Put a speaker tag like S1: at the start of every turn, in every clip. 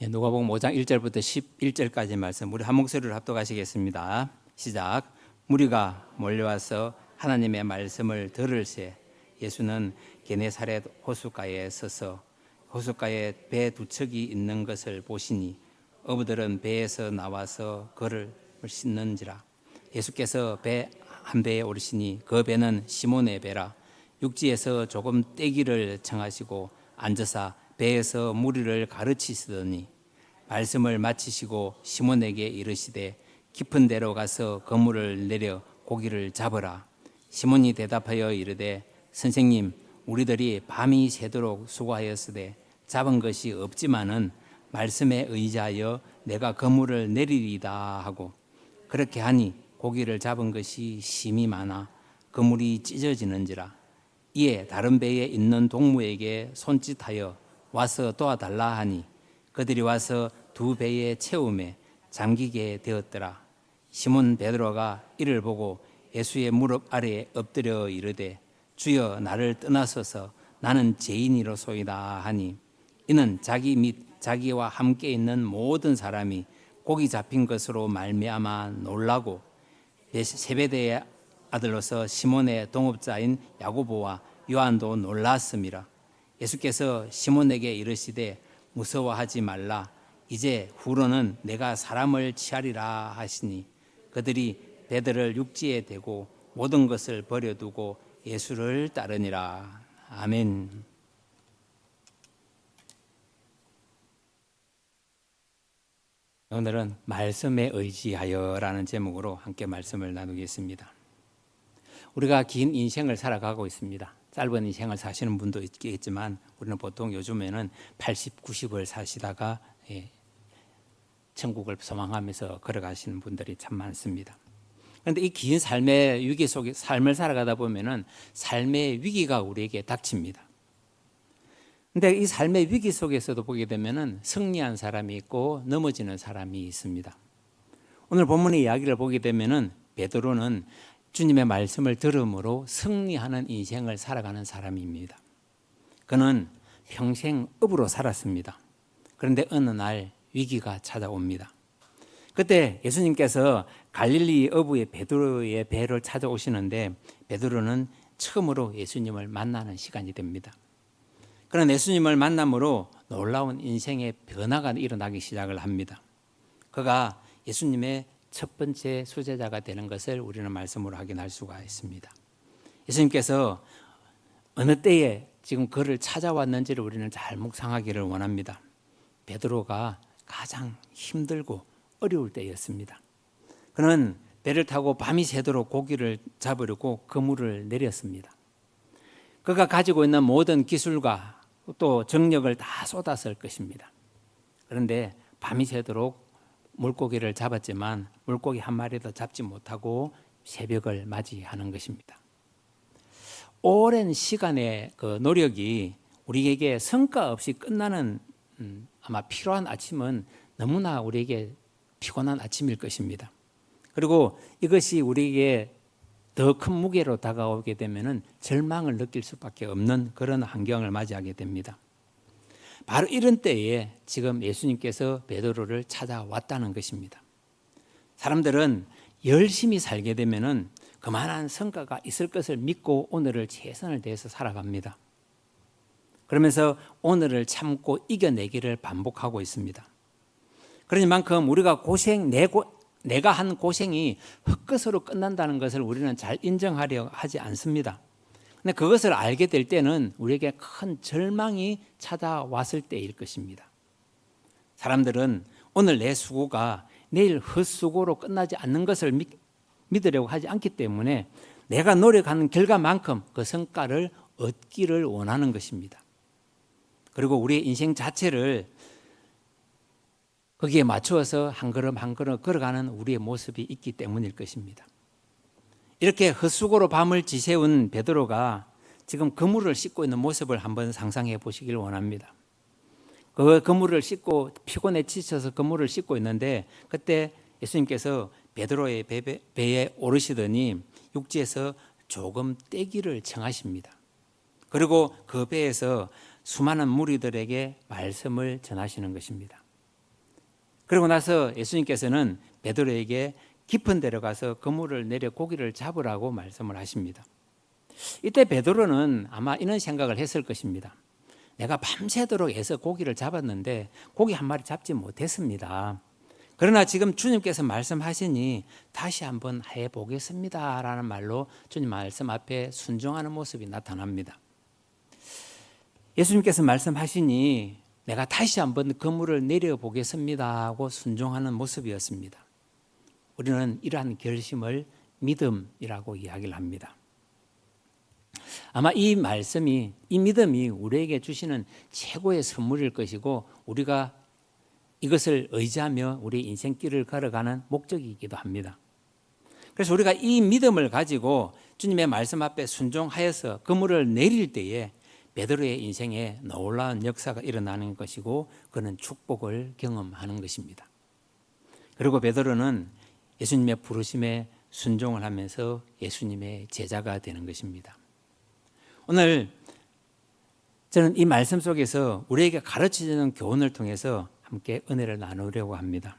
S1: 누가복음 5장 1절부터 11절까지 말씀 우리 한 목소리로 합독하시겠습니다. 시작. 무리가 몰려와서 하나님의 말씀을 들을새 예수는 게네사렛 호숫가에 서서 호숫가에 배 두 척이 있는 것을 보시니 어부들은 배에서 나와서 그를 씻는지라. 예수께서 배 한 배에 오르시니 그 배는 시몬의 배라. 육지에서 조금 떼기를 청하시고 앉으사 배에서 무리를 가르치시더니 말씀을 마치시고 시몬에게 이르시되 깊은 데로 가서 그물을 내려 고기를 잡으라. 시몬이 대답하여 이르되 선생님, 우리들이 밤이 새도록 수고하였으되 잡은 것이 없지만은 말씀에 의지하여 내가 그물을 내리리다 하고, 그렇게 하니 고기를 잡은 것이 심히 많아 그물이 찢어지는지라. 이에 다른 배에 있는 동무에게 손짓하여 와서 도와달라 하니 그들이 와서 두 배에 채우매 잠기게 되었더라. 시몬 베드로가 이를 보고 예수의 무릎 아래에 엎드려 이르되 주여, 나를 떠나소서, 나는 죄인이로소이다 하니, 이는 자기 및 자기와 함께 있는 모든 사람이 고기 잡힌 것으로 말미암아 놀라고 세베대의 아들로서 시몬의 동업자인 야고보와 요한도 놀랐음이라. 예수께서 시몬에게 이르시되 무서워하지 말라. 이제 후로는 내가 사람을 취하리라 하시니 그들이 배들을 육지에 대고 모든 것을 버려두고 예수를 따르니라. 아멘. 오늘은 말씀에 의지하여라는 제목으로 함께 말씀을 나누겠습니다. 우리가 긴 인생을 살아가고 있습니다. 짧은 인생을 사시는 분도 있겠지만 우리는 보통 요즘에는 80, 90을 사시다가 천국을 소망하면서 걸어가시는 분들이 참 많습니다. 그런데 이 긴 삶의 위기 속에 삶을 살아가다 보면은 삶의 위기가 우리에게 닥칩니다. 근데 이 삶의 위기 속에서도 보게 되면은 승리한 사람이 있고 넘어지는 사람이 있습니다. 오늘 본문의 이야기를 보게 되면은 베드로는 주님의 말씀을 들음으로 승리하는 인생을 살아가는 사람입니다. 그는 평생 업으로 살았습니다. 그런데 어느 날 위기가 찾아옵니다. 그때 예수님께서 갈릴리 어부의 베드로의 배를 찾아오시는데 베드로는 처음으로 예수님을 만나는 시간이 됩니다. 그런 예수님을 만남으로 놀라운 인생의 변화가 일어나기 시작을 합니다. 그가 예수님의 첫 번째 수제자가 되는 것을 우리는 말씀으로 확인할 수가 있습니다. 예수님께서 어느 때에 지금 그를 찾아왔는지를 우리는 잘 묵상하기를 원합니다. 베드로가 가장 힘들고 어려울 때였습니다. 그는 배를 타고 밤이 새도록 고기를 잡으려고 그물을 내렸습니다. 그가 가지고 있는 모든 기술과 또 정력을 다 쏟았을 것입니다. 그런데 밤이 새도록 물고기를 잡았지만 물고기 한 마리도 잡지 못하고 새벽을 맞이하는 것입니다. 오랜 시간의 그 노력이 우리에게 성과 없이 끝나는 아마 피로한 아침은 너무나 우리에게 피곤한 아침일 것입니다. 그리고 이것이 우리에게 더 큰 무게로 다가오게 되면 절망을 느낄 수밖에 없는 그런 환경을 맞이하게 됩니다. 바로 이런 때에 지금 예수님께서 베드로를 찾아왔다는 것입니다. 사람들은 열심히 살게 되면 그만한 성과가 있을 것을 믿고 오늘을 최선을 다해서 살아갑니다. 그러면서 오늘을 참고 이겨내기를 반복하고 있습니다. 그러니만큼 우리가 내가 한 고생이 헛것으로 끝난다는 것을 우리는 잘 인정하려 하지 않습니다. 근데 그것을 알게 될 때는 우리에게 큰 절망이 찾아왔을 때일 것입니다. 사람들은 오늘 내 수고가 내일 헛수고로 끝나지 않는 것을 믿으려고 하지 않기 때문에 내가 노력하는 결과만큼 그 성과를 얻기를 원하는 것입니다. 그리고 우리의 인생 자체를 거기에 맞추어서 한 걸음 한 걸음 걸어가는 우리의 모습이 있기 때문일 것입니다. 이렇게 헛수고로 밤을 지새운 베드로가 지금 그물을 씻고 있는 모습을 한번 상상해 보시길 원합니다. 그 그물을 씻고 피곤에 지쳐서 그물을 씻고 있는데 그때 예수님께서 베드로의 배에 오르시더니 육지에서 조금 떼기를 청하십니다. 그리고 그 배에서 수많은 무리들에게 말씀을 전하시는 것입니다. 그러고 나서 예수님께서는 베드로에게 깊은 데로 가서 그물을 내려 고기를 잡으라고 말씀을 하십니다. 이때 베드로는 아마 이런 생각을 했을 것입니다. 내가 밤새도록 애써 고기를 잡았는데 고기 한 마리 잡지 못했습니다. 그러나 지금 주님께서 말씀하시니 다시 한번 해보겠습니다 라는 말로 주님 말씀 앞에 순종하는 모습이 나타납니다. 예수님께서 말씀하시니 내가 다시 한번 그물을 내려보겠습니다 하고 순종하는 모습이었습니다. 우리는 이러한 결심을 믿음이라고 이야기를 합니다. 아마 이 말씀이, 이 믿음이 우리에게 주시는 최고의 선물일 것이고 우리가 이것을 의지하며 우리 인생길을 걸어가는 목적이기도 합니다. 그래서 우리가 이 믿음을 가지고 주님의 말씀 앞에 순종하여서 그물을 내릴 때에 베드로의 인생에 놀라운 역사가 일어나는 것이고 그는 축복을 경험하는 것입니다. 그리고 베드로는 예수님의 부르심에 순종을 하면서 예수님의 제자가 되는 것입니다. 오늘 저는 이 말씀 속에서 우리에게 가르쳐주는 교훈을 통해서 함께 은혜를 나누려고 합니다.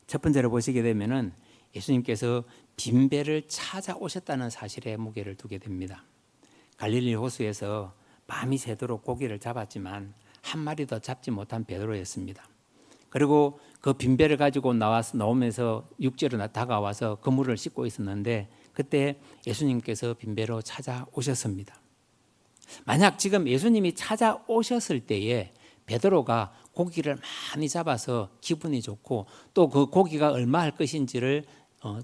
S1: 첫 번째로 보시게 되면은 예수님께서 빈배를 찾아오셨다는 사실에 무게를 두게 됩니다. 갈릴리 호수에서 밤이 새도록 고기를 잡았지만 한 마리도 잡지 못한 베드로였습니다. 그리고 그 빈배를 가지고 나오면서 육지로 다가와서 그물을 씻고 있었는데 그때 예수님께서 빈배로 찾아오셨습니다. 만약 지금 예수님이 찾아오셨을 때에 베드로가 고기를 많이 잡아서 기분이 좋고 또 그 고기가 얼마 할 것인지를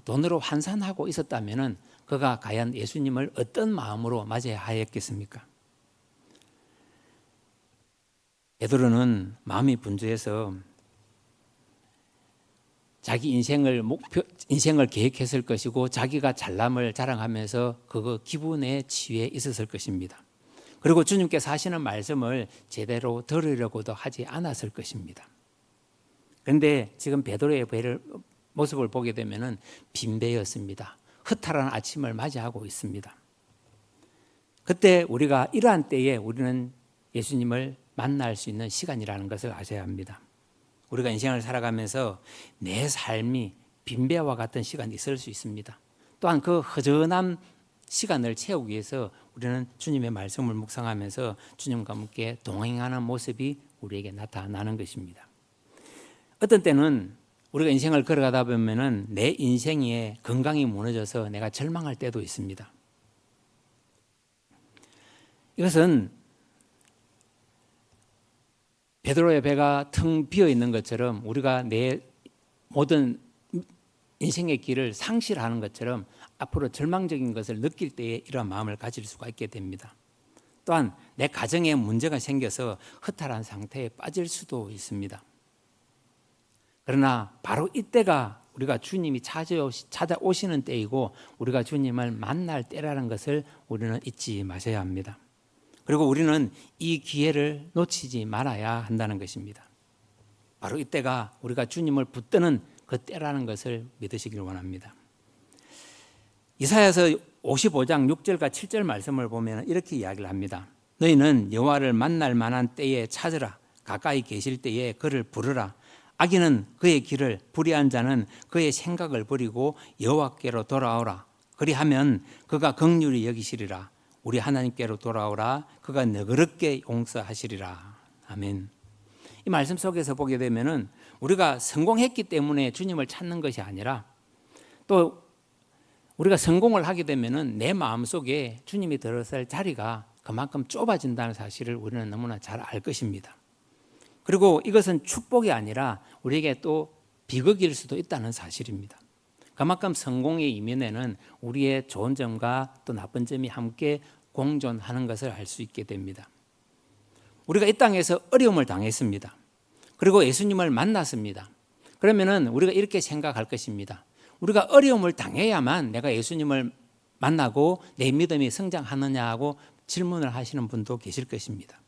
S1: 돈으로 환산하고 있었다면 그가 과연 예수님을 어떤 마음으로 맞아야 하였겠습니까? 베드로는 마음이 분주해서 자기 인생을 계획했을 것이고 자기가 잘남을 자랑하면서 그 기분의 치유에 있었을 것입니다. 그리고 주님께서 하시는 말씀을 제대로 들으려고도 하지 않았을 것입니다. 그런데 지금 베드로의 모습을 보게 되면 빈배였습니다. 허탈한 아침을 맞이하고 있습니다. 그때 우리가 이러한 때에 우리는 예수님을 만날 수 있는 시간이라는 것을 아셔야 합니다. 우리가 인생을 살아가면서 내 삶이 빈배와 같은 시간이 있을 수 있습니다. 또한 그 허전한 시간을 채우기 위해서 우리는 주님의 말씀을 묵상하면서 주님과 함께 동행하는 모습이 우리에게 나타나는 것입니다. 어떤 때는 우리가 인생을 걸어가다 보면 내 인생에 건강이 무너져서 내가 절망할 때도 있습니다. 이것은 베드로의 배가 텅 비어 있는 것처럼 우리가 내 모든 인생의 길을 상실하는 것처럼 앞으로 절망적인 것을 느낄 때에 이러한 마음을 가질 수가 있게 됩니다. 또한 내 가정에 문제가 생겨서 허탈한 상태에 빠질 수도 있습니다. 그러나 바로 이때가 우리가 주님이 찾아오시는 때이고 우리가 주님을 만날 때라는 것을 우리는 잊지 마셔야 합니다. 그리고 우리는 이 기회를 놓치지 말아야 한다는 것입니다. 바로 이때가 우리가 주님을 붙드는 그 때라는 것을 믿으시길 원합니다. 이사야서 55장 6절과 7절 말씀을 보면 이렇게 이야기를 합니다. 너희는 여호와를 만날 만한 때에 찾으라. 가까이 계실 때에 그를 부르라. 악인은 그의 길을, 불의한 자는 그의 생각을 버리고 여호와께로 돌아오라. 그리하면 그가 긍휼히 여기시리라. 우리 하나님께로 돌아오라. 그가 너그럽게 용서하시리라. 아멘. 이 말씀 속에서 보게 되면은 우리가 성공했기 때문에 주님을 찾는 것이 아니라 또 우리가 성공을 하게 되면은 내 마음속에 주님이 들어설 자리가 그만큼 좁아진다는 사실을 우리는 너무나 잘 알 것입니다. 그리고 이것은 축복이 아니라 우리에게 또 비극일 수도 있다는 사실입니다. 그만큼 성공의 이면에는 우리의 좋은 점과 또 나쁜 점이 함께 공존하는 것을 알 수 있게 됩니다. 우리가 이 땅에서 어려움을 당했습니다. 그리고 예수님을 만났습니다. 그러면은 우리가 이렇게 생각할 것입니다. 우리가 어려움을 당해야만 내가 예수님을 만나고 내 믿음이 성장하느냐 하고 질문을 하시는 분도 계실 것입니다.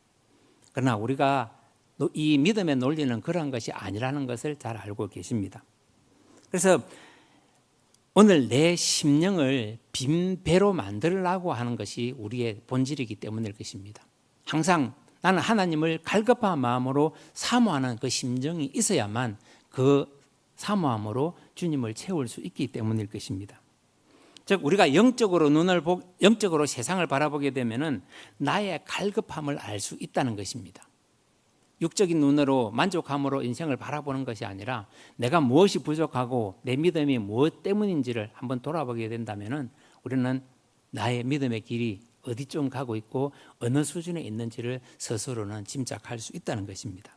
S1: 그러나 우리가 이 믿음의 논리는 그런 것이 아니라는 것을 잘 알고 계십니다. 그래서 오늘 내 심령을 빈배로 만들려고 하는 것이 우리의 본질이기 때문일 것입니다. 항상 나는 하나님을 갈급한 마음으로 사모하는 그 심정이 있어야만 그 사모함으로 주님을 채울 수 있기 때문일 것입니다. 즉 우리가 영적으로 세상을 바라보게 되면은 나의 갈급함을 알 수 있다는 것입니다. 육적인 눈으로 만족함으로 인생을 바라보는 것이 아니라 내가 무엇이 부족하고 내 믿음이 무엇 때문인지를 한번 돌아보게 된다면은 우리는 나의 믿음의 길이 어디쯤 가고 있고 어느 수준에 있는지를 스스로는 짐작할 수 있다는 것입니다.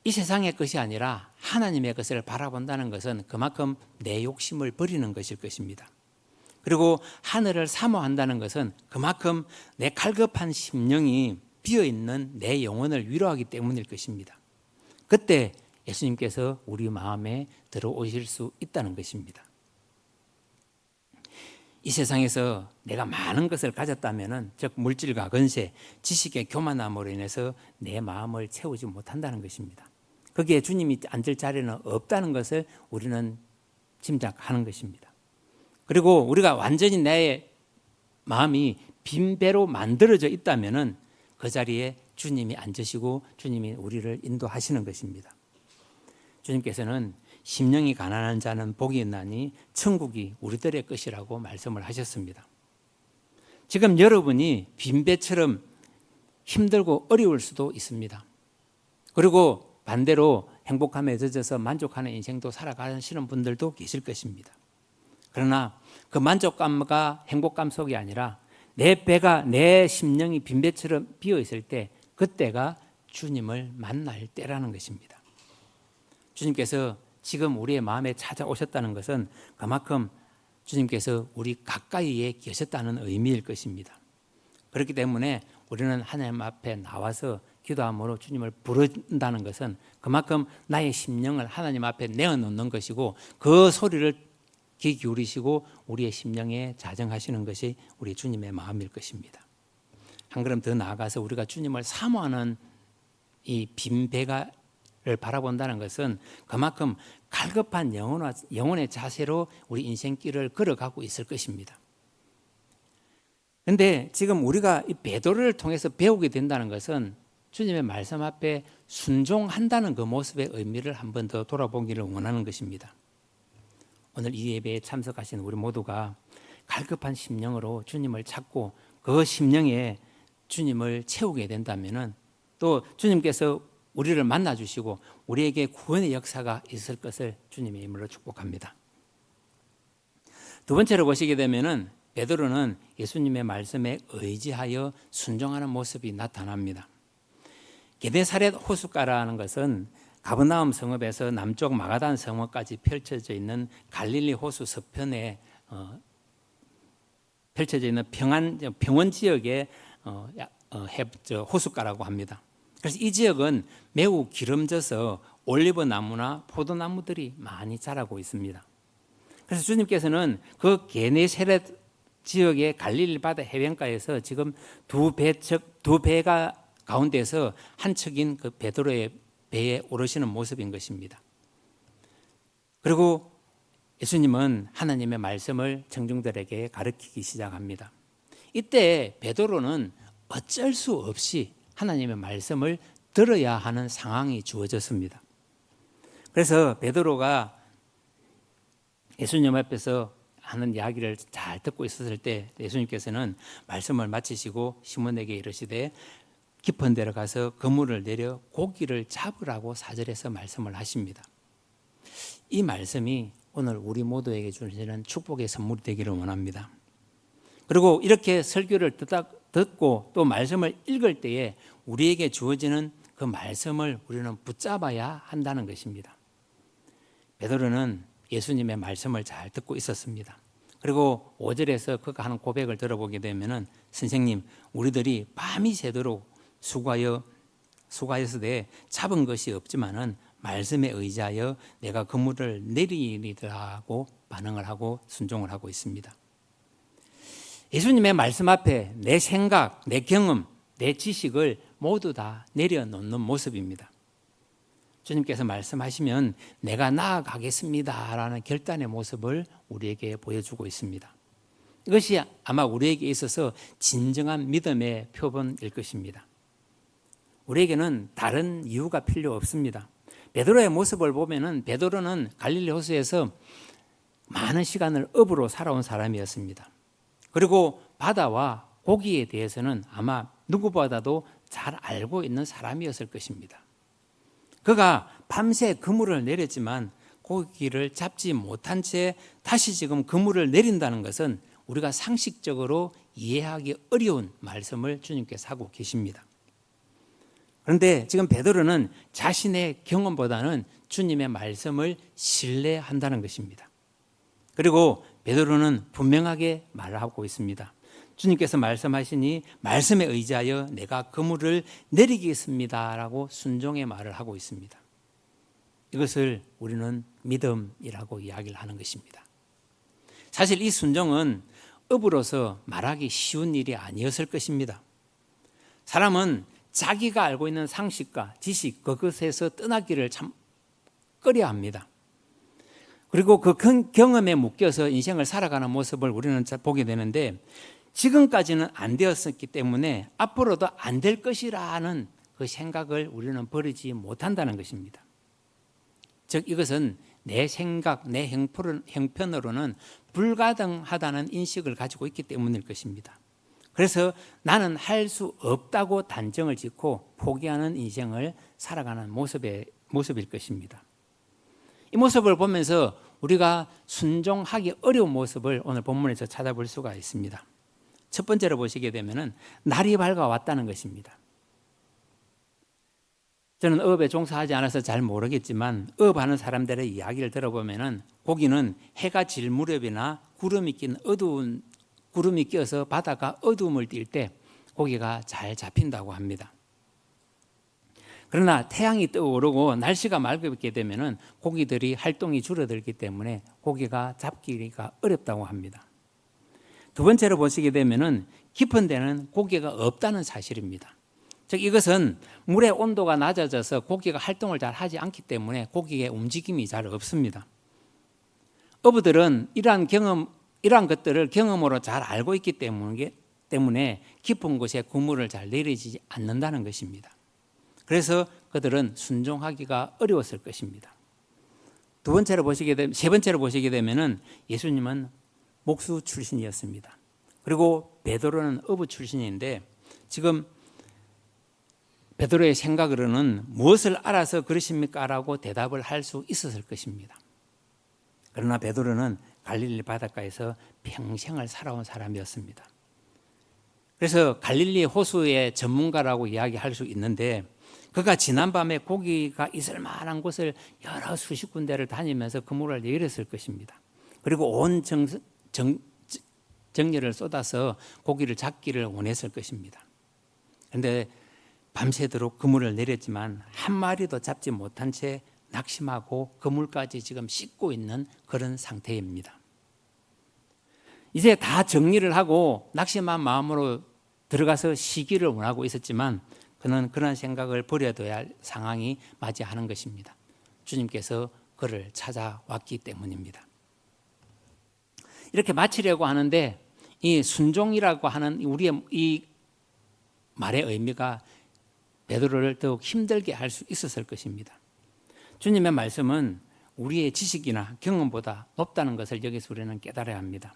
S1: 이 세상의 것이 아니라 하나님의 것을 바라본다는 것은 그만큼 내 욕심을 버리는 것일 것입니다. 그리고 하늘을 사모한다는 것은 그만큼 내 갈급한 심령이 비어있는 내 영혼을 위로하기 때문일 것입니다. 그때 예수님께서 우리 마음에 들어오실 수 있다는 것입니다. 이 세상에서 내가 많은 것을 가졌다면, 즉 물질과 권세, 지식의 교만함으로 인해서 내 마음을 채우지 못한다는 것입니다. 거기에 주님이 앉을 자리는 없다는 것을 우리는 짐작하는 것입니다. 그리고 우리가 완전히 내 마음이 빈 배로 만들어져 있다면 그 자리에 주님이 앉으시고 주님이 우리를 인도하시는 것입니다. 주님께서는 심령이 가난한 자는 복이 있나니 천국이 우리들의 것이라고 말씀을 하셨습니다. 지금 여러분이 빈배처럼 힘들고 어려울 수도 있습니다. 그리고 반대로 행복함에 젖어서 만족하는 인생도 살아가시는 분들도 계실 것입니다. 그러나 그 만족감과 행복감 속이 아니라 내 배가, 내 심령이 빈배처럼 비어있을 때 그때가 주님을 만날 때라는 것입니다. 주님께서 지금 우리의 마음에 찾아오셨다는 것은 그만큼 주님께서 우리 가까이에 계셨다는 의미일 것입니다. 그렇기 때문에 우리는 하나님 앞에 나와서 기도함으로 주님을 부른다는 것은 그만큼 나의 심령을 하나님 앞에 내어놓는 것이고 그 소리를 귀 기울이시고 우리의 심령에 자정하시는 것이 우리 주님의 마음일 것입니다. 한 걸음 더 나아가서 우리가 주님을 사모하는 이 빈 배가를 바라본다는 것은 그만큼 갈급한 영혼의 자세로 우리 인생길을 걸어가고 있을 것입니다. 그런데 지금 우리가 이 베드로를 통해서 배우게 된다는 것은 주님의 말씀 앞에 순종한다는 그 모습의 의미를 한 번 더 돌아보기를 원하는 것입니다. 오늘 이 예배에 참석하신 우리 모두가 갈급한 심령으로 주님을 찾고 그 심령에 주님을 채우게 된다면 또 주님께서 우리를 만나주시고 우리에게 구원의 역사가 있을 것을 주님의 이름으로 축복합니다. 두 번째로 보시게 되면 베드로는 예수님의 말씀에 의지하여 순종하는 모습이 나타납니다. 게네사렛 호숫가라는 것은 가버나움 성읍에서 남쪽 마가단 성읍까지 펼쳐져 있는 갈릴리 호수 서편에 펼쳐져 있는 평원 지역의 호숫가라고 합니다. 그래서 이 지역은 매우 기름져서 올리브 나무나 포도나무들이 많이 자라고 있습니다. 그래서 주님께서는 그 게네사렛 지역의 갈릴리 바다 해변가에서 지금 두 배가 가운데서 한 척인 그 베드로의 배에 오르시는 모습인 것입니다. 그리고 예수님은 하나님의 말씀을 청중들에게 가르치기 시작합니다. 이때 베드로는 어쩔 수 없이 하나님의 말씀을 들어야 하는 상황이 주어졌습니다. 그래서 베드로가 예수님 앞에서 하는 이야기를 잘 듣고 있었을 때 예수님께서는 말씀을 마치시고 시몬에게 이르시되 깊은 데로 가서 그물을 내려 고기를 잡으라고 4절에서 말씀을 하십니다. 이 말씀이 오늘 우리 모두에게 주시는 축복의 선물이 되기를 원합니다. 그리고 이렇게 설교를 듣고 또 말씀을 읽을 때에 우리에게 주어지는 그 말씀을 우리는 붙잡아야 한다는 것입니다. 베드로는 예수님의 말씀을 잘 듣고 있었습니다. 그리고 5절에서 그가 하는 고백을 들어보게 되면 선생님, 우리들이 밤이 새도록 수고하였으되 잡은 것이 없지만은 말씀에 의지하여 내가 그물을 내리리라고 반응을 하고 순종을 하고 있습니다. 예수님의 말씀 앞에 내 생각, 내 경험, 내 지식을 모두 다 내려놓는 모습입니다. 주님께서 말씀하시면 내가 나아가겠습니다 라는 결단의 모습을 우리에게 보여주고 있습니다. 이것이 아마 우리에게 있어서 진정한 믿음의 표본일 것입니다. 우리에게는 다른 이유가 필요 없습니다. 베드로의 모습을 보면은 베드로는 갈릴리 호수에서 많은 시간을 업으로 살아온 사람이었습니다. 그리고 바다와 고기에 대해서는 아마 누구보다도 잘 알고 있는 사람이었을 것입니다. 그가 밤새 그물을 내렸지만 고기를 잡지 못한 채 다시 지금 그물을 내린다는 것은 우리가 상식적으로 이해하기 어려운 말씀을 주님께서 하고 계십니다. 그런데 지금 베드로는 자신의 경험보다는 주님의 말씀을 신뢰한다는 것입니다. 그리고 베드로는 분명하게 말을 하고 있습니다. 주님께서 말씀하시니 말씀에 의지하여 내가 그물을 내리겠습니다라고 순종의 말을 하고 있습니다. 이것을 우리는 믿음이라고 이야기를 하는 것입니다. 사실 이 순종은 업으로서 말하기 쉬운 일이 아니었을 것입니다. 사람은 자기가 알고 있는 상식과 지식 그것에서 떠나기를 참 꺼려 합니다. 그리고 그 경험에 묶여서 인생을 살아가는 모습을 우리는 잘 보게 되는데 지금까지는 안 되었었기 때문에 앞으로도 안 될 것이라는 그 생각을 우리는 버리지 못한다는 것입니다. 즉 이것은 내 생각, 내 형편으로는 불가능하다는 인식을 가지고 있기 때문일 것입니다. 그래서 나는 할 수 없다고 단정을 짓고 포기하는 인생을 살아가는 모습일 것입니다. 이 모습을 보면서 우리가 순종하기 어려운 모습을 오늘 본문에서 찾아볼 수가 있습니다. 첫 번째로 보시게 되면 날이 밝아왔다는 것입니다. 저는 업에 종사하지 않아서 잘 모르겠지만 업하는 사람들의 이야기를 들어보면 고기는 해가 질 무렵이나 구름이 껴서 바다가 어두움을 띌 때 고기가 잘 잡힌다고 합니다. 그러나 태양이 떠오르고 날씨가 맑게 되면 고기들이 활동이 줄어들기 때문에 고기가 잡기가 어렵다고 합니다. 두 번째로 보시게 되면 깊은 데는 고기가 없다는 사실입니다. 즉 이것은 물의 온도가 낮아져서 고기가 활동을 잘 하지 않기 때문에 고기의 움직임이 잘 없습니다. 어부들은 이러한 것들을 경험으로 잘 알고 있기 때문에 깊은 곳에 그물을 잘 내리지 않는다는 것입니다. 그래서 그들은 순종하기가 어려웠을 것입니다. 세 번째로 보시게 되면은 예수님은 목수 출신이었습니다. 그리고 베드로는 어부 출신인데 지금 베드로의 생각으로는 무엇을 알아서 그러십니까? 라고 대답을 할 수 있었을 것입니다. 그러나 베드로는 갈릴리 바닷가에서 평생을 살아온 사람이었습니다. 그래서 갈릴리 호수의 전문가라고 이야기할 수 있는데 그가 지난밤에 고기가 있을 만한 곳을 여러 수십 군데를 다니면서 그물을 내렸을 것입니다. 그리고 온 정열을 쏟아서 고기를 잡기를 원했을 것입니다. 그런데 밤새도록 그물을 내렸지만 한 마리도 잡지 못한 채 낙심하고 그물까지 지금 씻고 있는 그런 상태입니다. 이제 다 정리를 하고 낙심한 마음으로 들어가서 쉬기를 원하고 있었지만 그는 그런 생각을 버려둬야 할 상황이 맞이하는 것입니다. 주님께서 그를 찾아왔기 때문입니다. 이렇게 마치려고 하는데 이 순종이라고 하는 우리의 이 말의 의미가 베드로를 더욱 힘들게 할 수 있었을 것입니다. 주님의 말씀은 우리의 지식이나 경험보다 높다는 것을 여기서 우리는 깨달아야 합니다.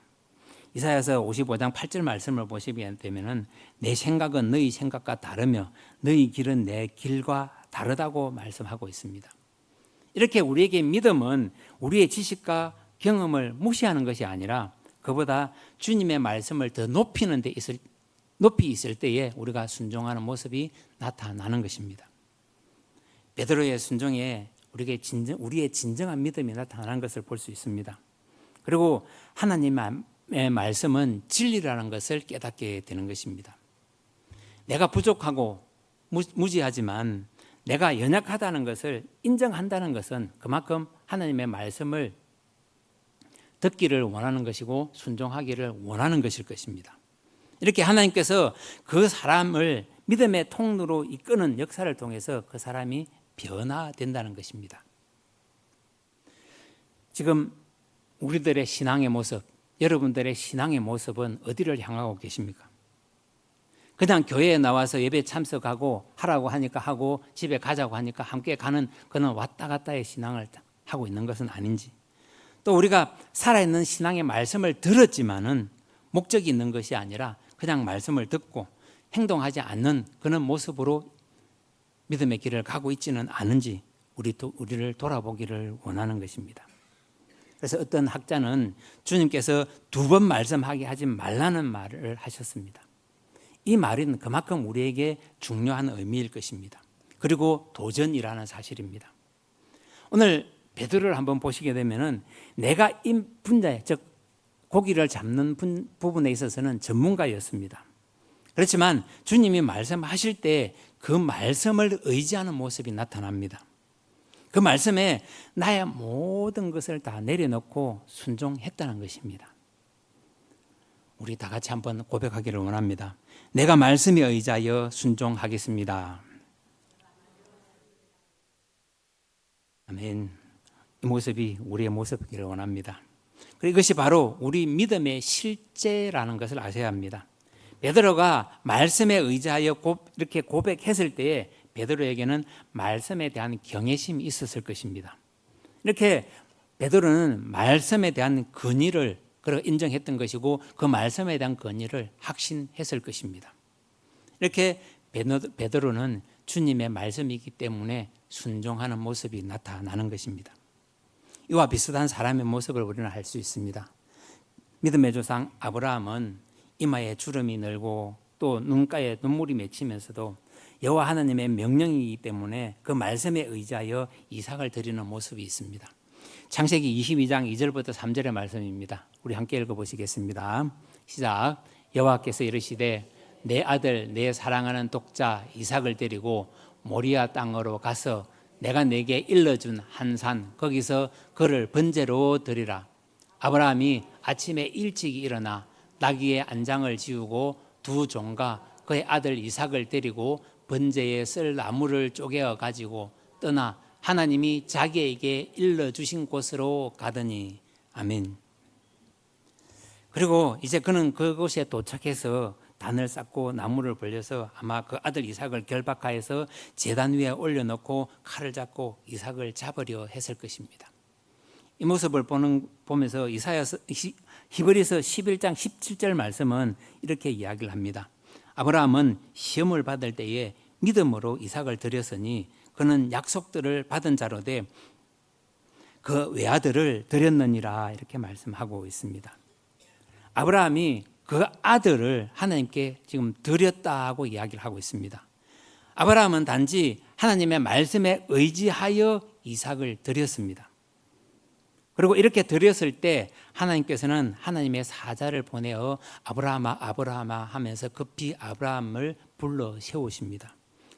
S1: 이사야서 55장 8절 말씀을 보시게 되면 내 생각은 너희 생각과 다르며 너희 길은 내 길과 다르다고 말씀하고 있습니다. 이렇게 우리에게 믿음은 우리의 지식과 경험을 무시하는 것이 아니라 그보다 주님의 말씀을 더 높이 있을 때에 우리가 순종하는 모습이 나타나는 것입니다. 베드로의 순종에 우리의 진정한 믿음이 나타나는 것을 볼 수 있습니다. 그리고 하나님의 말씀은 진리라는 것을 깨닫게 되는 것입니다. 내가 부족하고 무지하지만 내가 연약하다는 것을 인정한다는 것은 그만큼 하나님의 말씀을 듣기를 원하는 것이고 순종하기를 원하는 것일 것입니다. 이렇게 하나님께서 그 사람을 믿음의 통로로 이끄는 역사를 통해서 그 사람이 변화된다는 것입니다. 지금 우리들의 신앙의 모습, 여러분들의 신앙의 모습은 어디를 향하고 계십니까? 그냥 교회에 나와서 예배 참석하고 하라고 하니까 하고 집에 가자고 하니까 함께 가는 그런 왔다 갔다의 신앙을 하고 있는 것은 아닌지, 또 우리가 살아있는 신앙의 말씀을 들었지만은 목적이 있는 것이 아니라 그냥 말씀을 듣고 행동하지 않는 그런 모습으로 믿음의 길을 가고 있지는 않은지 우리를 돌아보기를 원하는 것입니다. 그래서 어떤 학자는 주님께서 2번 말씀하게 하지 말라는 말을 하셨습니다. 이 말은 그만큼 우리에게 중요한 의미일 것입니다. 그리고 도전이라는 사실입니다. 오늘 베드로를 한번 보시게 되면은 내가 이 분야에, 즉 고기를 잡는 부분에 있어서는 전문가였습니다. 그렇지만 주님이 말씀하실 때 그 말씀을 의지하는 모습이 나타납니다. 그 말씀에 나의 모든 것을 다 내려놓고 순종했다는 것입니다. 우리 다 같이 한번 고백하기를 원합니다. 내가 말씀에 의지하여 순종하겠습니다. 아멘. 이 모습이 우리의 모습이기를 원합니다. 그리고 이것이 바로 우리 믿음의 실제라는 것을 아셔야 합니다. 베드로가 말씀에 의지하여 이렇게 고백했을 때에 베드로에게는 말씀에 대한 경외심이 있었을 것입니다. 이렇게 베드로는 말씀에 대한 근위를 인정했던 것이고 그 말씀에 대한 근위를 확신했을 것입니다. 이렇게 베드로는 주님의 말씀이기 때문에 순종하는 모습이 나타나는 것입니다. 이와 비슷한 사람의 모습을 우리는 알 수 있습니다. 믿음의 조상 아브라함은 이마에 주름이 늘고 또 눈가에 눈물이 맺히면서도 여호와 하나님의 명령이기 때문에 그 말씀에 의지하여 이삭을 드리는 모습이 있습니다. 창세기 22장 2절부터 3절의 말씀입니다. 우리 함께 읽어보시겠습니다. 시작. 여호와께서 이르시되 내 아들 내 사랑하는 독자 이삭을 데리고 모리아 땅으로 가서 내가 내게 일러준 한 산 거기서 그를 번제로 드리라. 아브라함이 아침에 일찍 일어나 나귀의 안장을 지우고 2 종과 그의 아들 이삭을 데리고 번제에 쓸 나무를 쪼개어 가지고 떠나 하나님이 자기에게 일러주신 곳으로 가더니. 아멘. 그리고 이제 그는 그곳에 도착해서 단을 쌓고 나무를 벌려서 아마 그 아들 이삭을 결박하여서 제단 위에 올려놓고 칼을 잡고 이삭을 잡으려 했을 것입니다. 이 모습을 보면서 히브리서 11장 17절 말씀은 이렇게 이야기를 합니다. 아브라함은 시험을 받을 때에 믿음으로 이삭을 드렸으니 그는 약속들을 받은 자로 돼 그 외아들을 드렸느니라, 이렇게 말씀하고 있습니다. 아브라함이 그 아들을 하나님께 지금 드렸다고 이야기를 하고 있습니다. 아브라함은 단지 하나님의 말씀에 의지하여 이삭을 드렸습니다. 그리고 이렇게 드렸을 때 하나님께서는 하나님의 사자를 보내어 아브라함아 아브라함아 하면서 급히 아브라함을 불러 세우십니다.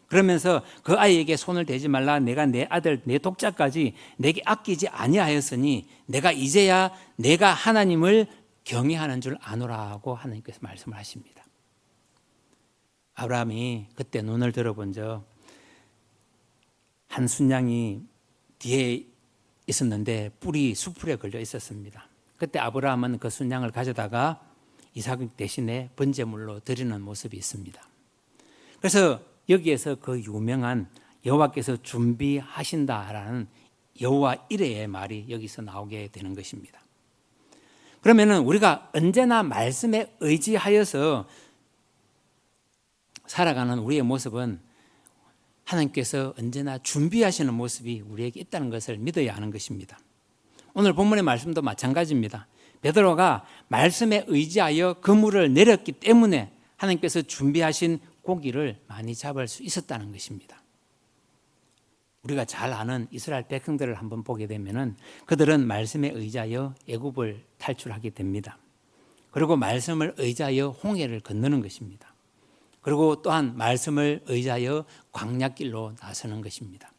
S1: 그러면서 그 아이에게 손을 대지 말라, 내가 내 아들 내 독자까지 내게 아끼지 아니하였으니 내가 이제야 내가 하나님을 경외하는 줄 아노라고 하나님께서 말씀을 하십니다. 아브라함이 그때 눈을 들어본 적 한 순양이 뒤에 있었는데 뿔이 수풀에 걸려 있었습니다. 그때 아브라함은 그 순양을 가져다가 이삭 대신에 번제물로 드리는 모습이 있습니다. 그래서 여기에서 그 유명한 여호와께서 준비하신다라는 여호와 이레의 말이 여기서 나오게 되는 것입니다. 그러면은 우리가 언제나 말씀에 의지하여서 살아가는 우리의 모습은 하나님께서 언제나 준비하시는 모습이 우리에게 있다는 것을 믿어야 하는 것입니다. 오늘 본문의 말씀도 마찬가지입니다. 베드로가 말씀에 의지하여 그물을 내렸기 때문에 하나님께서 준비하신 고기를 많이 잡을 수 있었다는 것입니다. 우리가 잘 아는 이스라엘 백성들을 한번 보게 되면은 그들은 말씀에 의지하여 애굽을 탈출하게 됩니다. 그리고 말씀을 의지하여 홍해를 건너는 것입니다. 그리고 또한 말씀을 의지하여 광야길로 나서는 것입니다.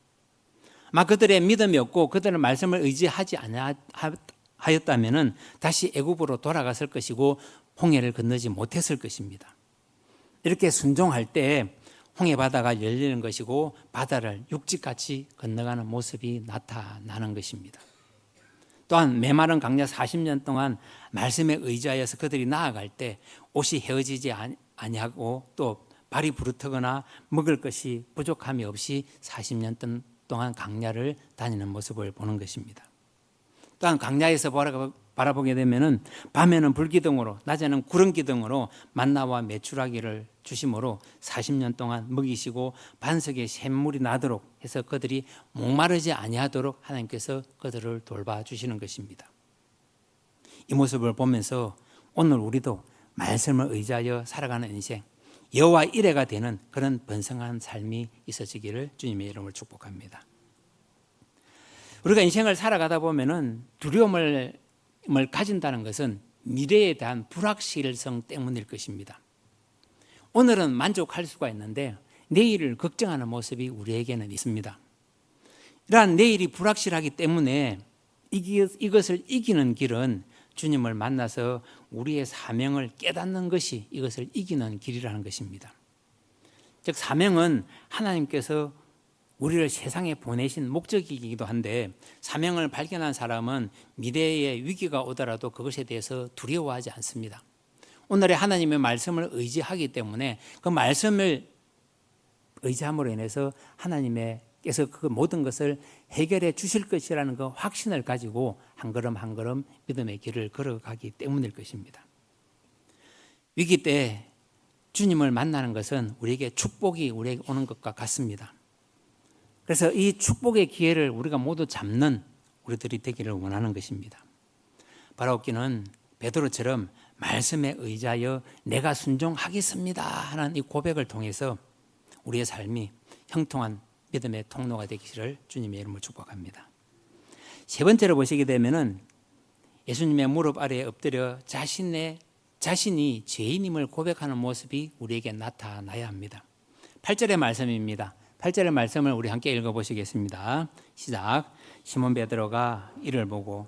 S1: 아마 그들의 믿음이 없고 그들은 말씀을 의지하지 아니하였다면은 다시 애굽으로 돌아갔을 것이고 홍해를 건너지 못했을 것입니다. 이렇게 순종할 때 홍해 바다가 열리는 것이고 바다를 육지같이 건너가는 모습이 나타나는 것입니다. 또한 메마른 광야 40년 동안 말씀에 의지하여서 그들이 나아갈 때 옷이 헤어지지 아니하고 또 발이 부르트거나 먹을 것이 부족함이 없이 40년 동안 광야를 다니는 모습을 보는 것입니다. 또한 광야에서 바라보게 되면은 밤에는 불기둥으로 낮에는 구름기둥으로 만나와 메추라기를 주심으로 40년 동안 먹이시고 반석에 샘물이 나도록 해서 그들이 목마르지 아니하도록 하나님께서 그들을 돌봐주시는 것입니다. 이 모습을 보면서 오늘 우리도 말씀을 의지하여 살아가는 인생, 여호와 일해가 되는 그런 번성한 삶이 있어지기를 주님의 이름으로 축복합니다. 우리가 인생을 살아가다 보면은 두려움을 가진다는 것은 미래에 대한 불확실성 때문일 것입니다. 오늘은 만족할 수가 있는데 내일을 걱정하는 모습이 우리에게는 있습니다. 이러한 내일이 불확실하기 때문에 이것을 이기는 길은 주님을 만나서 우리의 사명을 깨닫는 것이 이것을 이기는 길이라는 것입니다. 즉 사명은 하나님께서 우리를 세상에 보내신 목적이기도 한데 사명을 발견한 사람은 미래의 위기가 오더라도 그것에 대해서 두려워하지 않습니다. 오늘의 하나님의 말씀을 의지하기 때문에 그 말씀을 의지함으로 인해서 하나님께서 그 모든 것을 해결해 주실 것이라는 그 확신을 가지고 한 걸음 한 걸음 믿음의 길을 걸어가기 때문일 것입니다. 위기 때 주님을 만나는 것은 우리에게 축복이 우리에게 오는 것과 같습니다. 그래서 이 축복의 기회를 우리가 모두 잡는 우리들이 되기를 원하는 것입니다. 바라옵기는 베드로처럼 말씀에 의지하여 내가 순종하겠습니다 하는 이 고백을 통해서 우리의 삶이 형통한 믿음의 통로가 되기를 주님의 이름으로 축복합니다. 세 번째로 보시게 되면은 예수님의 무릎 아래에 엎드려 자신이 죄인임을 고백하는 모습이 우리에게 나타나야 합니다. 8절의 말씀입니다. 8절의 말씀을 우리 함께 읽어보시겠습니다. 시작. 시몬 베드로가 이를 보고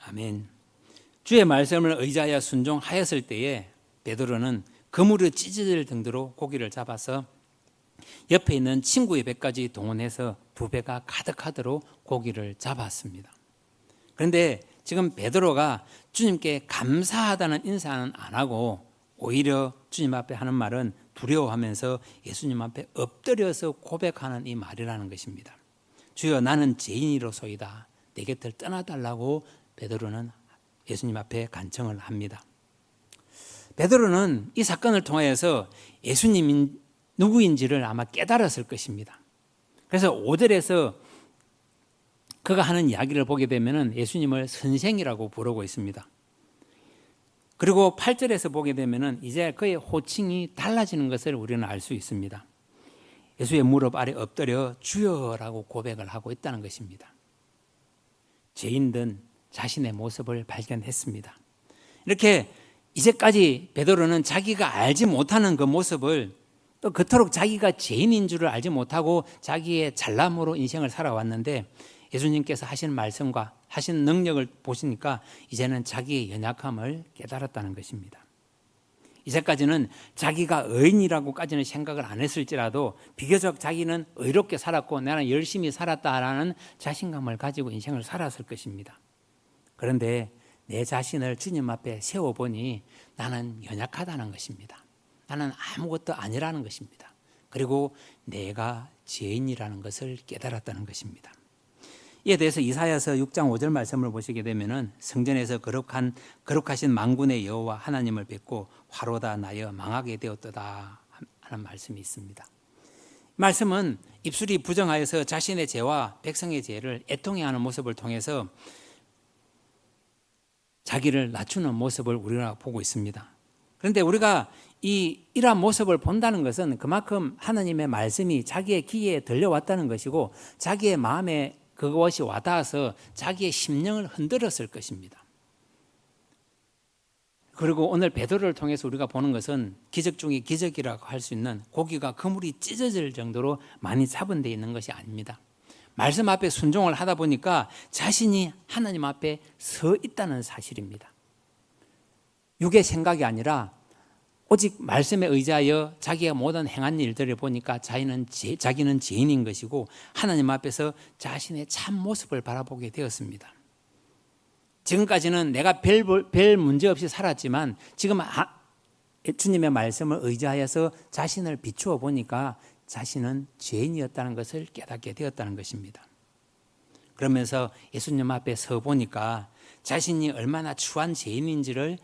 S1: 아멘. 주의 말씀을 의지하여 순종하였을 때에 베드로는 그물이 찢어질 정도로 고기를 잡아서 옆에 있는 친구의 배까지 동원해서 두 배가 가득하도록 고기를 잡았습니다. 그런데 지금 베드로가 주님께 감사하다는 인사는 안 하고 오히려 주님 앞에 하는 말은 두려워하면서 예수님 앞에 엎드려서 고백하는 이 말이라는 것입니다. 주여 나는 죄인이로소이다. 내 곁을 떠나달라고 베드로는 예수님 앞에 간청을 합니다. 베드로는 이 사건을 통하여서 예수님이 누구인지를 아마 깨달았을 것입니다. 그래서 5절에서 그가 하는 이야기를 보게 되면 예수님을 선생이라고 부르고 있습니다. 그리고 8절에서 보게 되면 이제 그의 호칭이 달라지는 것을 우리는 알 수 있습니다. 예수의 무릎 아래 엎드려 주여라고 고백을 하고 있다는 것입니다. 죄인된 자신의 모습을 발견했습니다. 이렇게 이제까지 베드로는 자기가 알지 못하는 그 모습을 또 그토록 자기가 죄인인 줄을 알지 못하고 자기의 잘남으로 인생을 살아왔는데 예수님께서 하신 말씀과 하신 능력을 보시니까 이제는 자기의 연약함을 깨달았다는 것입니다. 이제까지는 자기가 의인이라고까지는 생각을 안 했을지라도 비교적 자기는 의롭게 살았고 나는 열심히 살았다라는 자신감을 가지고 인생을 살았을 것입니다. 그런데 내 자신을 주님 앞에 세워보니 나는 연약하다는 것입니다. 나는 아무것도 아니라는 것입니다. 그리고 내가 죄인이라는 것을 깨달았다는 것입니다. 이에 대해서 이사야서 6장 5절 말씀을 보시게 되면 성전에서 거룩하신 만군의 여호와 하나님을 뵙고 화로다 나여 망하게 되었도다 하는 말씀이 있습니다. 말씀은 입술이 부정하여서 자신의 죄와 백성의 죄를 애통해하는 모습을 통해서 자기를 낮추는 모습을 우리가 보고 있습니다. 그런데 우리가 이러한 모습을 본다는 것은 그만큼 하나님의 말씀이 자기의 귀에 들려왔다는 것이고 자기의 마음에 그것이 와닿아서 자기의 심령을 흔들었을 것입니다. 그리고 오늘 베드로를 통해서 우리가 보는 것은 기적 중에 기적이라고 할 수 있는 고기가 그물이 찢어질 정도로 많이 잡은 데 있는 것이 아닙니다. 말씀 앞에 순종을 하다 보니까 자신이 하나님 앞에 서 있다는 사실입니다. 육의 생각이 아니라 오직 말씀에 의지하여 자기가 모든 행한 일들을 보니까 자기는 죄인인 것이고 하나님 앞에서 자신의 참 모습을 바라보게 되었습니다. 지금까지는 내가 별 문제 없이 살았지만 지금 주님의 말씀을 의지하여서 자신을 비추어 보니까 자신은 죄인이었다는 것을 깨닫게 되었다는 것입니다. 그러면서 예수님 앞에 서 보니까 자신이 얼마나 추한 죄인인지를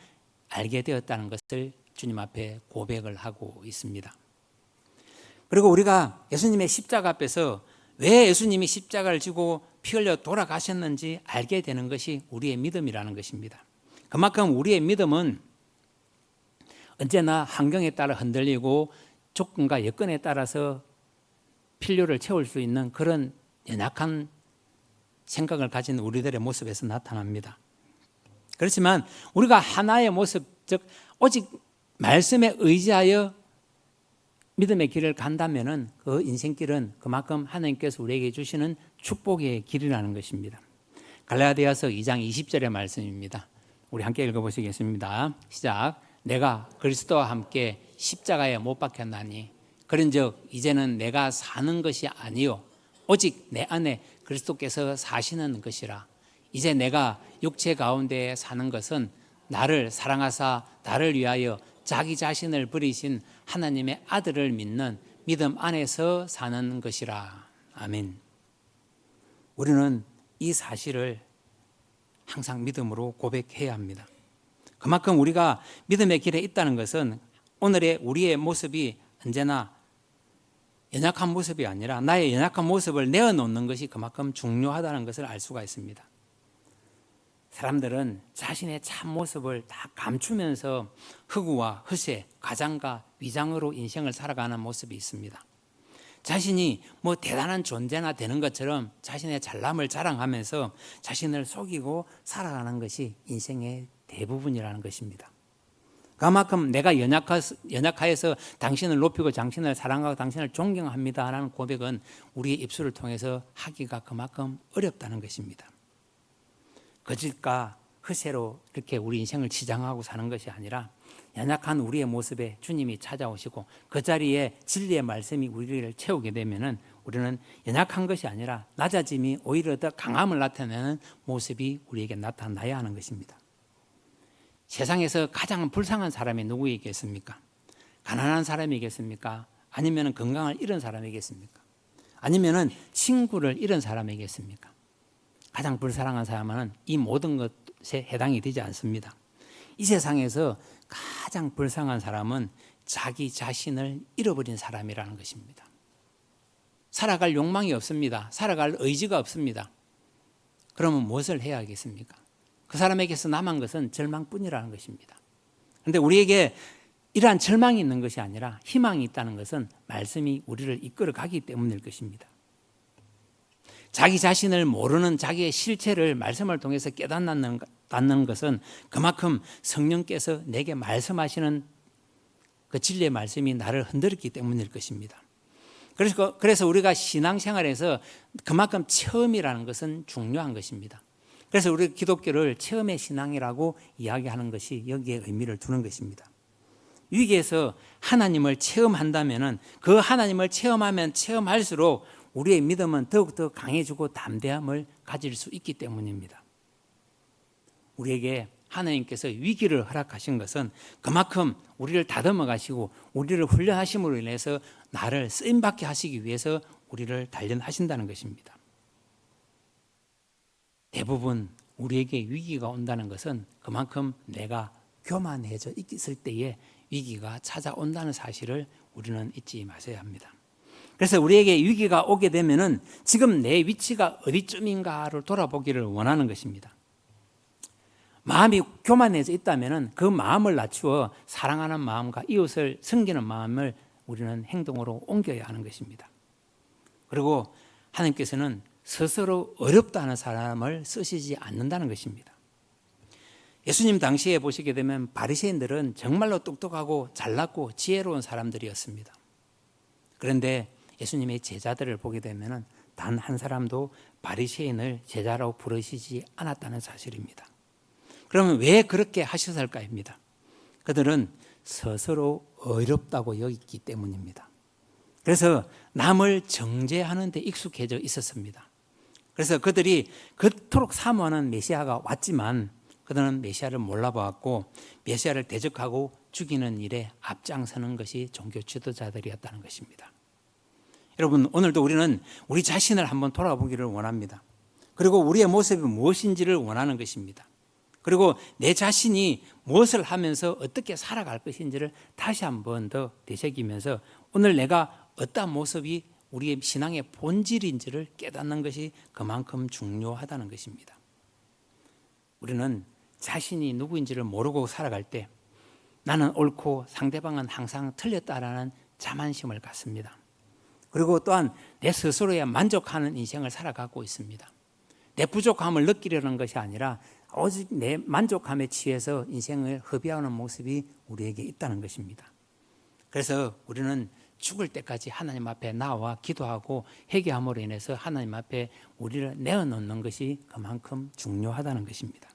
S1: 알게 되었다는 것을 주님 앞에 고백을 하고 있습니다. 그리고 우리가 예수님의 십자가 앞에서 왜 예수님이 십자가를 지고 피 흘려 돌아가셨는지 알게 되는 것이 우리의 믿음이라는 것입니다. 그만큼 우리의 믿음은 언제나 환경에 따라 흔들리고 조건과 여건에 따라서 필요를 채울 수 있는 그런 연약한 생각을 가진 우리들의 모습에서 나타납니다. 그렇지만 우리가 하나의 모습, 즉 오직 말씀에 의지하여 믿음의 길을 간다면은 그 인생길은 그만큼 하나님께서 우리에게 주시는 축복의 길이라는 것입니다. 갈라디아서 2장 20절의 말씀입니다. 우리 함께 읽어보시겠습니다. 시작. 내가 그리스도와 함께 십자가에 못 박혔나니 그런즉 이제는 내가 사는 것이 아니요 오직 내 안에 그리스도께서 사시는 것이라. 이제 내가 육체 가운데 사는 것은 나를 사랑하사 나를 위하여 자기 자신을 버리신 하나님의 아들을 믿는 믿음 안에서 사는 것이라. 아멘. 우리는 이 사실을 항상 믿음으로 고백해야 합니다. 그만큼 우리가 믿음의 길에 있다는 것은 오늘의 우리의 모습이 언제나 연약한 모습이 아니라 나의 연약한 모습을 내어놓는 것이 그만큼 중요하다는 것을 알 수가 있습니다. 사람들은 자신의 참 모습을 다 감추면서 허구와 허세, 가장과 위장으로 인생을 살아가는 모습이 있습니다. 자신이 뭐 대단한 존재나 되는 것처럼 자신의 잘남을 자랑하면서 자신을 속이고 살아가는 것이 인생의 대부분이라는 것입니다. 그만큼 내가 연약하여서 당신을 높이고 당신을 사랑하고 당신을 존경합니다 라는 고백은 우리의 입술을 통해서 하기가 그만큼 어렵다는 것입니다. 거짓과 허세로 이렇게 우리 인생을 치장하고 사는 것이 아니라 연약한 우리의 모습에 주님이 찾아오시고 그 자리에 진리의 말씀이 우리를 채우게 되면은 우리는 연약한 것이 아니라 낮아짐이 오히려 더 강함을 나타내는 모습이 우리에게 나타나야 하는 것입니다. 세상에서 가장 불쌍한 사람이 누구이겠습니까? 가난한 사람이겠습니까? 아니면 건강을 잃은 사람이겠습니까? 아니면 친구를 잃은 사람이겠습니까? 가장 불쌍한 사람은 이 모든 것에 해당이 되지 않습니다. 이 세상에서 가장 불쌍한 사람은 자기 자신을 잃어버린 사람이라는 것입니다. 살아갈 욕망이 없습니다. 살아갈 의지가 없습니다. 그러면 무엇을 해야 하겠습니까? 그 사람에게서 남은 것은 절망뿐이라는 것입니다. 그런데 우리에게 이러한 절망이 있는 것이 아니라 희망이 있다는 것은 말씀이 우리를 이끌어 가기 때문일 것입니다. 자기 자신을 모르는 자기의 실체를 말씀을 통해서 깨닫는 것은 그만큼 성령께서 내게 말씀하시는 그 진리의 말씀이 나를 흔들었기 때문일 것입니다. 그래서 우리가 신앙생활에서 그만큼 체험이라는 것은 중요한 것입니다. 그래서 우리 기독교를 체험의 신앙이라고 이야기하는 것이 여기에 의미를 두는 것입니다. 위기에서 하나님을 체험한다면 그 하나님을 체험하면 체험할수록 우리의 믿음은 더욱더 강해지고 담대함을 가질 수 있기 때문입니다. 우리에게 하나님께서 위기를 허락하신 것은 그만큼 우리를 다듬어 가시고 우리를 훈련하심으로 인해서 나를 쓰임받게 하시기 위해서 우리를 단련하신다는 것입니다. 대부분 우리에게 위기가 온다는 것은 그만큼 내가 교만해져 있을 때에 위기가 찾아온다는 사실을 우리는 잊지 마셔야 합니다. 그래서 우리에게 위기가 오게 되면은 지금 내 위치가 어디쯤인가를 돌아보기를 원하는 것입니다. 마음이 교만해져 있다면은 그 마음을 낮추어 사랑하는 마음과 이웃을 섬기는 마음을 우리는 행동으로 옮겨야 하는 것입니다. 그리고 하나님께서는 스스로 어렵다는 사람을 쓰시지 않는다는 것입니다. 예수님 당시에 보시게 되면 바리새인들은 정말로 똑똑하고 잘났고 지혜로운 사람들이었습니다. 그런데 예수님의 제자들을 보게 되면 단 한 사람도 바리새인을 제자라고 부르시지 않았다는 사실입니다. 그러면 왜 그렇게 하셨을까입니다. 그들은 스스로 어렵다고 여겼기 때문입니다. 그래서 남을 정죄하는 데 익숙해져 있었습니다. 그래서 그들이 그토록 사모하는 메시아가 왔지만 그들은 메시아를 몰라보았고 메시아를 대적하고 죽이는 일에 앞장서는 것이 종교 지도자들이었다는 것입니다. 여러분, 오늘도 우리는 우리 자신을 한번 돌아보기를 원합니다. 그리고 우리의 모습이 무엇인지를 원하는 것입니다. 그리고 내 자신이 무엇을 하면서 어떻게 살아갈 것인지를 다시 한번 더 되새기면서 오늘 내가 어떠한 모습이 우리의 신앙의 본질인지를 깨닫는 것이 그만큼 중요하다는 것입니다. 우리는 자신이 누구인지를 모르고 살아갈 때 나는 옳고 상대방은 항상 틀렸다라는 자만심을 갖습니다. 그리고 또한 내 스스로에 만족하는 인생을 살아가고 있습니다. 내 부족함을 느끼려는 것이 아니라 오직 내 만족함에 취해서 인생을 허비하는 모습이 우리에게 있다는 것입니다. 그래서 우리는 죽을 때까지 하나님 앞에 나와 기도하고 회개함으로 인해서 하나님 앞에 우리를 내어놓는 것이 그만큼 중요하다는 것입니다.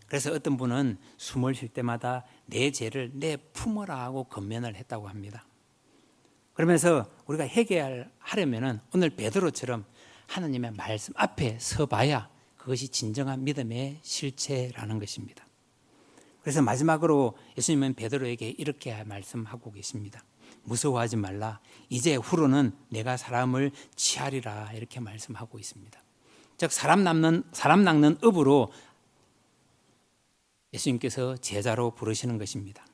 S1: 그래서 어떤 분은 숨을 쉴 때마다 내 죄를 내 품어라 하고 권면을 했다고 합니다. 그러면서 우리가 회개하려면 오늘 베드로처럼 하나님의 말씀 앞에 서봐야 그것이 진정한 믿음의 실체라는 것입니다. 그래서 마지막으로 예수님은 베드로에게 이렇게 말씀하고 계십니다. 무서워하지 말라. 이제 후로는 내가 사람을 취하리라. 이렇게 말씀하고 있습니다. 즉 사람 낚는 업으로 예수님께서 제자로 부르시는 것입니다.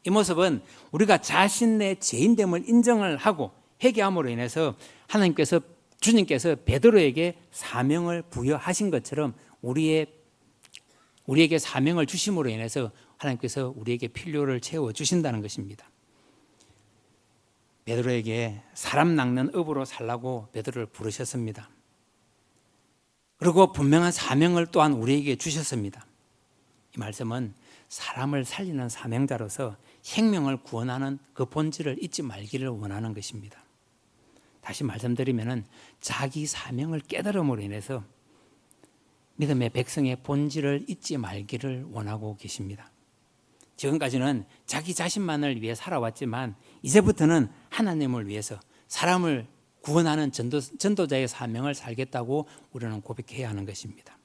S1: 이 모습은 우리가 자신의 죄인됨을 인정을 하고 회개함으로 인해서 주님께서 베드로에게 사명을 부여하신 것처럼 우리에게 사명을 주심으로 인해서 하나님께서 우리에게 필요를 채워주신다는 것입니다. 베드로에게 사람 낚는 업으로 살라고 베드로를 부르셨습니다. 그리고 분명한 사명을 또한 우리에게 주셨습니다. 이 말씀은 사람을 살리는 사명자로서 생명을 구원하는 그 본질을 잊지 말기를 원하는 것입니다. 다시 말씀드리면 자기 사명을 깨달음으로 인해서 믿음의 백성의 본질을 잊지 말기를 원하고 계십니다. 지금까지는 자기 자신만을 위해 살아왔지만 이제부터는 하나님을 위해서 사람을 구원하는 전도자의 사명을 살겠다고 우리는 고백해야 하는 것입니다.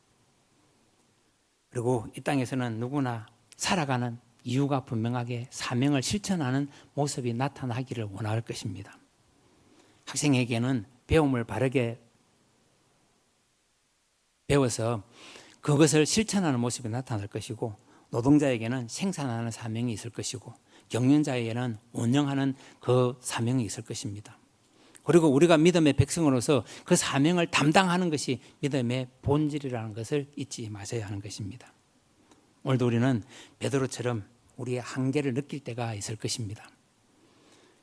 S1: 그리고 이 땅에서는 누구나 살아가는 이유가 분명하게 사명을 실천하는 모습이 나타나기를 원할 것입니다. 학생에게는 배움을 바르게 배워서 그것을 실천하는 모습이 나타날 것이고 노동자에게는 생산하는 사명이 있을 것이고 경영자에게는 운영하는 그 사명이 있을 것입니다. 그리고 우리가 믿음의 백성으로서 그 사명을 담당하는 것이 믿음의 본질이라는 것을 잊지 마셔야 하는 것입니다. 오늘도 우리는 베드로처럼 우리의 한계를 느낄 때가 있을 것입니다.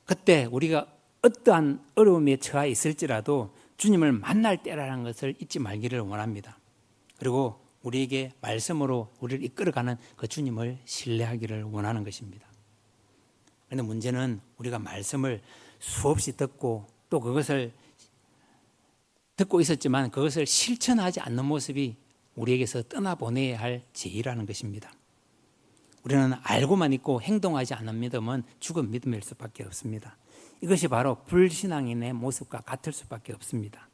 S1: 그때 우리가 어떠한 어려움에 처해 있을지라도 주님을 만날 때라는 것을 잊지 말기를 원합니다. 그리고 우리에게 말씀으로 우리를 이끌어가는 그 주님을 신뢰하기를 원하는 것입니다. 그런데 문제는 우리가 말씀을 수없이 듣고 또 그것을 듣고 있었지만 그것을 실천하지 않는 모습이 우리에게서 떠나보내야 할 죄라는 것입니다. 우리는 알고만 있고 행동하지 않는 믿음은 죽은 믿음일 수밖에 없습니다. 이것이 바로 불신앙인의 모습과 같을 수밖에 없습니다.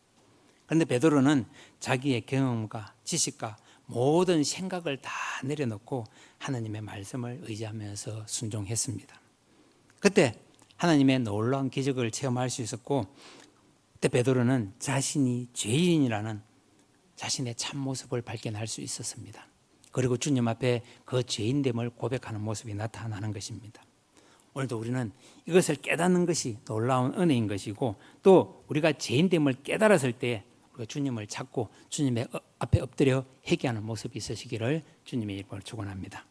S1: 그런데 베드로는 자기의 경험과 지식과 모든 생각을 다 내려놓고 하나님의 말씀을 의지하면서 순종했습니다. 그때 하나님의 놀라운 기적을 체험할 수 있었고 그때 베드로는 자신이 죄인이라는 자신의 참모습을 발견할 수 있었습니다. 그리고 주님 앞에 그 죄인됨을 고백하는 모습이 나타나는 것입니다. 오늘도 우리는 이것을 깨닫는 것이 놀라운 은혜인 것이고 또 우리가 죄인됨을 깨달았을 때 우리가 주님을 찾고 주님의 앞에 엎드려 회개하는 모습이 있으시기를 주님의 이름으로 축원합니다.